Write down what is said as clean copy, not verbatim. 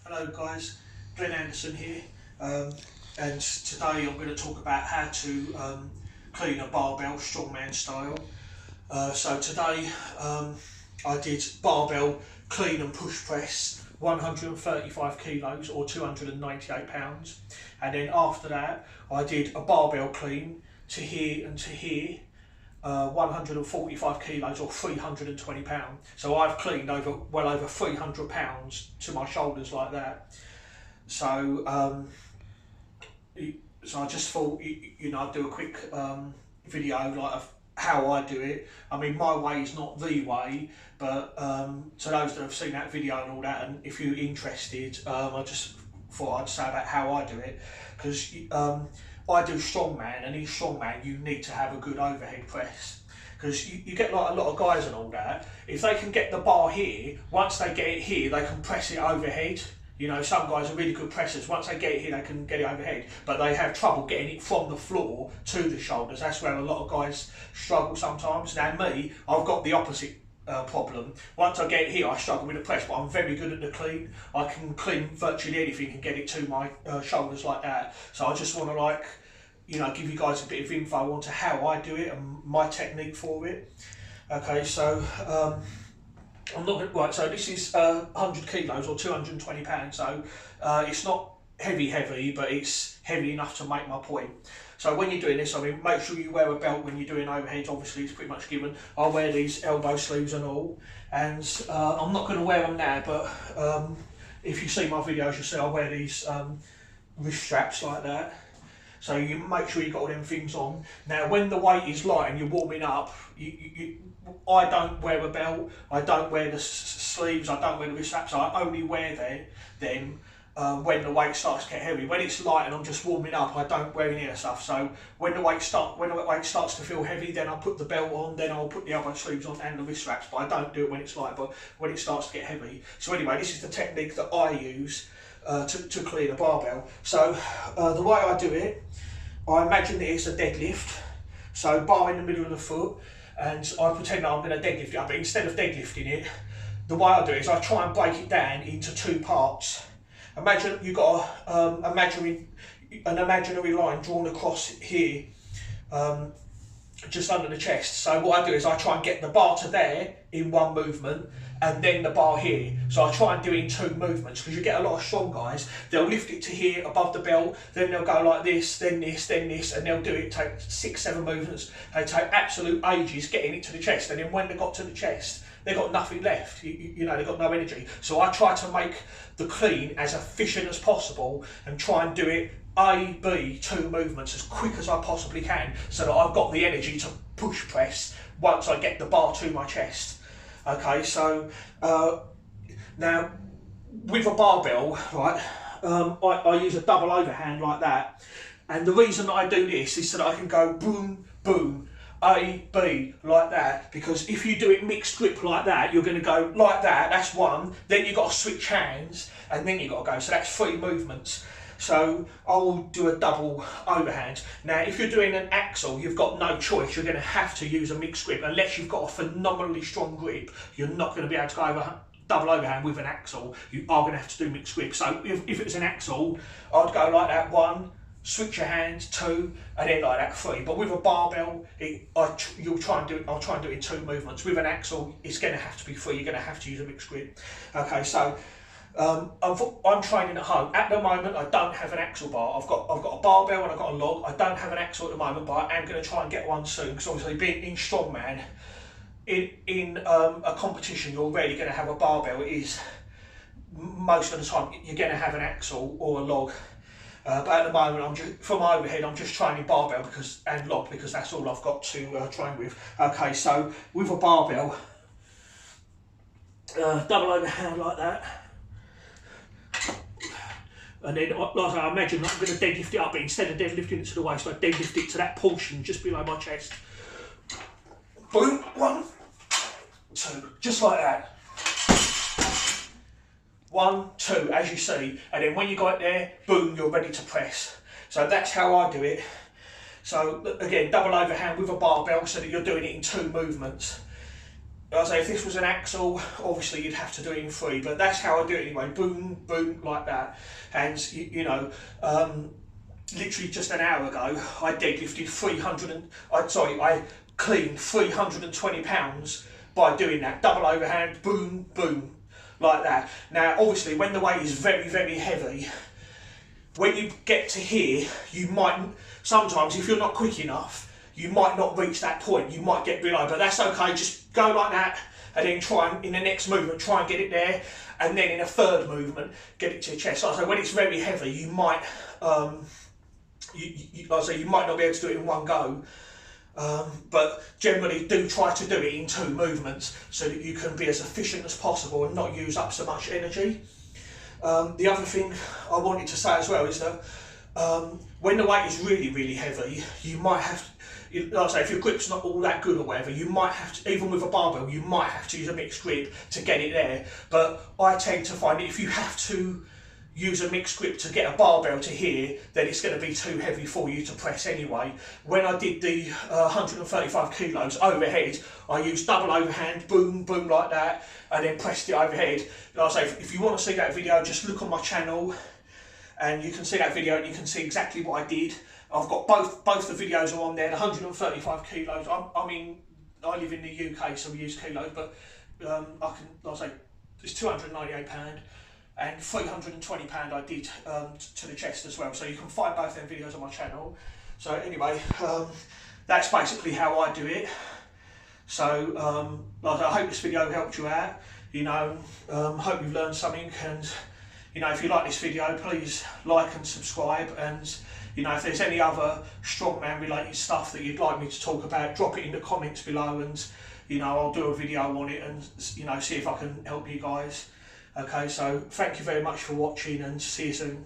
Hello guys, Glenn Anderson here, and today I'm going to talk about how to clean a barbell strongman style. So today I did barbell clean and push press 135 kilos or 298 pounds, and then after that I did a barbell clean to here and to here, 145 kilos or 320 pounds. So I've cleaned well over 300 pounds to my shoulders like that. So so I just thought I'd do a quick video like of how I do it. I mean, my way is not the way, but to those that have seen that video and all that, and if you're interested, I just thought I'd say about how I do it, because I do strongman, and in strongman you need to have a good overhead press, because you get like a lot of guys and all that, if they can get the bar here, once they get it here they can press it overhead. You know, some guys are really good pressers. Once they get it here, they can get it overhead, but they have trouble getting it from the floor to the shoulders. That's where a lot of guys struggle sometimes. Now me, I've got the opposite problem. Once I get it here, I struggle with the press, but I'm very good at the clean. I can clean virtually anything and get it to my shoulders like that. So I just want to give you guys a bit of info onto how I do it and my technique for it. Okay, so I'm not going to, right, so this is 100 kilos or 220 pounds, so it's not heavy, but it's heavy enough to make my point. So when you're doing this, I mean, make sure you wear a belt when you're doing overheads. Obviously it's pretty much given. I wear these elbow sleeves and all, and I'm not going to wear them now, but if you see my videos you'll see I wear these wrist straps like that. So you make sure you've got all them things on. Now when the weight is light and you're warming up, I don't wear a belt, I don't wear the sleeves, I don't wear the wrist straps, I only wear them when the weight starts to get heavy. When it's light and I'm just warming up, I don't wear any of that stuff. So when the weight starts to feel heavy, then I'll put the belt on, then I'll put the elbow sleeves on and the wrist straps, but I don't do it when it's light, but when it starts to get heavy. So anyway, this is the technique that I use to clean a barbell. So the way I do it, I imagine that it's a deadlift, so bar in the middle of the foot, and I pretend that I'm going to deadlift it up, but instead of deadlifting it, the way I do it is I try and break it down into two parts. Imagine you've got an imaginary line drawn across here, just under the chest. So what I do is I try and get the bar to there in one movement, and then the bar here. So I try and do it in two movements, because you get a lot of strong guys, they'll lift it to here above the belt, then they'll go like this, then this, then this, and they'll do it, take 6-7 movements. They take absolute ages getting it to the chest, and then when they got to the chest, they've got nothing left, they've got no energy. So I try to make the clean as efficient as possible and try and do it A, B, two movements as quick as I possibly can, so that I've got the energy to push press once I get the bar to my chest. Okay, so now with a barbell, right, I use a double overhand like that, and the reason that I do this is so that I can go boom, boom, A, B, like that, because if you do it mixed grip like that, you're going to go like that, that's one, then you've got to switch hands, and then you've got to go, so that's 3 movements. So I will do a double overhand. Now if you're doing an axle, you've got no choice, you're going to have to use a mixed grip. Unless you've got a phenomenally strong grip, you're not going to be able to go double overhand with an axle. You are going to have to do mixed grip. So if it was an axle, I'd go like that, 1, switch your hands, 2, and then like that, 3. But with a barbell, I'll try and do it in 2 movements. With an axle, it's going to have to be 3. You're going to have to use a mixed grip. Okay, so I'm training at home. At the moment, I don't have an axle bar. I've got a barbell and I've got a log. I don't have an axle at the moment, but I am going to try and get one soon, because obviously being in strongman, in a competition, you're rarely going to have a barbell. It is most of the time you're going to have an axle or a log. But at the moment, for my overhead, I'm just training barbell and log, because that's all I've got to train with. Okay, so with a barbell, double overhand like that. And then, like I imagine, I'm going to deadlift it up, but instead of deadlifting it to the waist, I deadlift it to that portion just below my chest. Boom, 1, 2, just like that. 1, 2, as you see, and then when you got it there, boom, you're ready to press. So that's how I do it. So again, double overhand with a barbell, so that you're doing it in 2 movements. I say if this was an axle, obviously you'd have to do it in 3, but that's how I do it anyway. Boom, boom, like that. And you know, literally just an hour ago, I deadlifted I cleaned 320 pounds by doing that. Double overhand, boom, boom, like that. Now, obviously, when the weight is very, very heavy, when you get to here, you might, sometimes if you're not quick enough, you might not reach that point, you might get below, but that's okay, just go like that, and then try and, in the next movement, try and get it there, and then in a third movement, get it to your chest. Like I say, when it's very heavy, you might, like I say, you might not be able to do it in one go, but generally do try to do it in 2 movements, so that you can be as efficient as possible and not use up so much energy. The other thing I wanted to say as well is that when the weight is really, really heavy, you might have to, like I say, if your grip's not all that good or whatever, you might have to, even with a barbell, you might have to use a mixed grip to get it there. But I tend to find that if you have to use a mixed grip to get a barbell to here, then it's going to be too heavy for you to press anyway. When I did the 135 kilos overhead, I used double overhand, boom, boom, like that, and then pressed it overhead. Like I say, if you want to see that video, just look on my channel, and you can see that video and you can see exactly what I did. I've got both the videos are on there, the 135 kilos. I mean, I live in the UK, so we use kilos, but I can, like I say, it's £298 and £320 I did to the chest as well. So you can find both them videos on my channel. So anyway, that's basically how I do it. So like I hope this video helped you out. You know, hope you've learned something, and you know, if you like this video, please like and subscribe, and you know, if there's any other strongman related stuff that you'd like me to talk about, drop it in the comments below, and you know, I'll do a video on it and you know, see if I can help you guys. Okay, so thank you very much for watching, and see you soon.